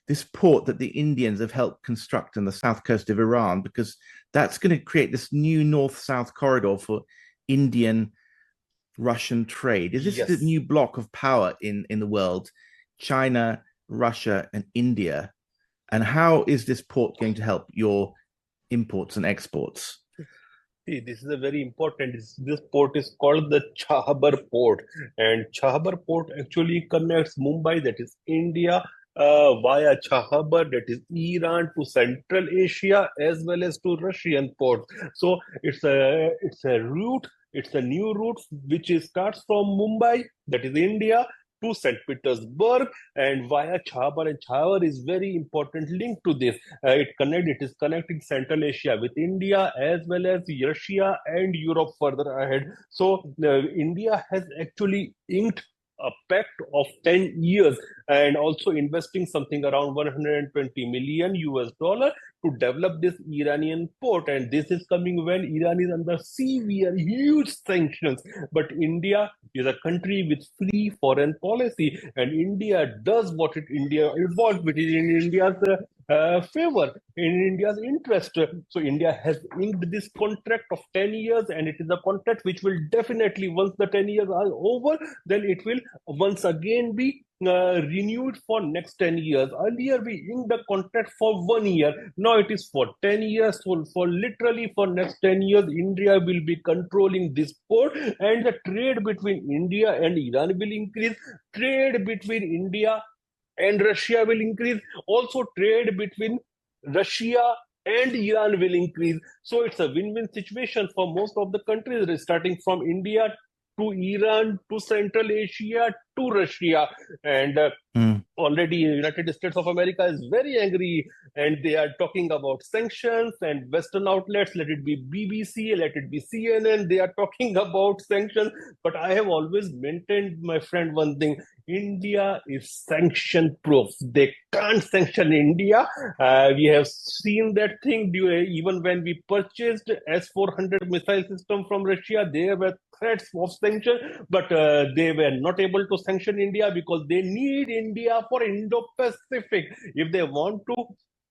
this port that the Indians have helped construct on the south coast of Iran, because that's going to create this new north-south corridor for Indian Russian trade. Is this the Yes. new block of power in the world? China, Russia, and India. And how is this port going to help your imports and exports? See, this is a very important. This port is called the Chahabar Port, and Chahabar Port actually connects Mumbai, that is India, via Chahabar, that is Iran, to Central Asia as well as to Russian ports. So it's a route. It's a new route starts from Mumbai, that is India, to St. Petersburg and via Chahabar. And Chahabar is very important link to this. It is connecting Central Asia with India as well as Russia and Europe further ahead. So India has actually inked a pact of 10 years and also investing something around 120 million US dollar to develop this Iranian port. And this is coming when Iran is under severe, huge sanctions. But India is a country with free foreign policy, and India does what India wants, which is in India's favor, in India's interest. So India has inked this contract of 10 years, and it is a contract which will definitely, once the 10 years are over, then it will once again be renewed for next 10 years. Earlier, we inked the contract for 1 year. Now it is for 10 years. So for literally for next 10 years, India will be controlling this port, and the trade between India and Iran will increase. Trade between India and Russia will increase. Also, trade between Russia and Iran will increase. So it's a win-win situation for most of the countries, starting from India to Iran to Central Asia to Russia. And Mm. already United States of America is very angry, and they are talking about sanctions, and Western outlets, let it be BBC, let it be CNN, they are talking about sanctions. But I have always maintained, my friend, one thing: India is sanction proof. They can't sanction India. We have seen that thing even when we purchased S-400 missile system from Russia. There were threats of sanction, but they were not able to sanction India because they need India for Indo-Pacific. If they want to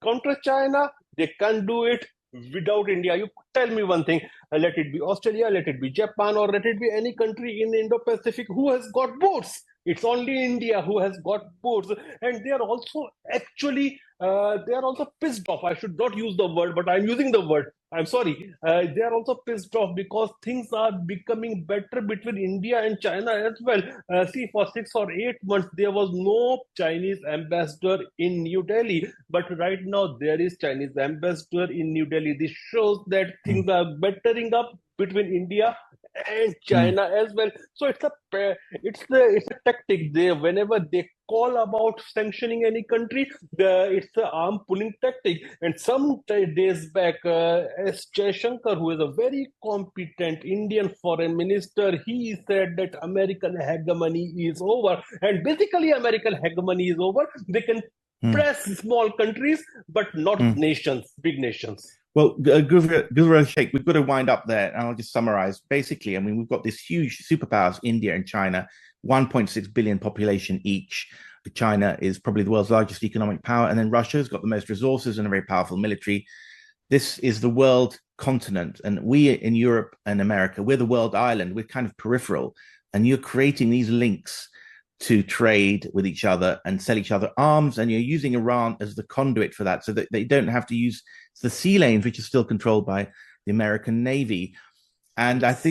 counter China, they can't do it without India. You tell me one thing: let it be Australia, let it be Japan, or let it be any country in Indo-Pacific who has got boats. It's only India who has got boats, and they are also actually they are also pissed off. I should not use the word, but I'm using the word. I'm sorry. They are also pissed off because things are becoming better between India and China as well. See, for 6 or 8 months, there was no Chinese ambassador in New Delhi. But right now, there is Chinese ambassador in New Delhi. This shows that Mm. things are bettering up between India and Mm. China as well. So it's a tactic. Whenever they call about sanctioning any country, it's an arm pulling tactic. And some days back, S. Shankar, who is a very competent Indian foreign minister, he said that American hegemony is over. And basically, American hegemony is over. They can Mm. press small countries, but not Mm. nations, big nations. Well, Guru Sheikh, we've got to wind up there. And I'll just summarize. Basically, I mean, we've got this huge superpowers, India and China, 1.6 billion population each. China is probably the world's largest economic power. And then Russia's got the most resources and a very powerful military. This is the world continent. And we in Europe and America, we're the world island. We're kind of peripheral. And you're creating these links to trade with each other and sell each other arms. And you're using Iran as the conduit for that so that they don't have to use the sea lanes, which are still controlled by the American Navy. And I Yes. think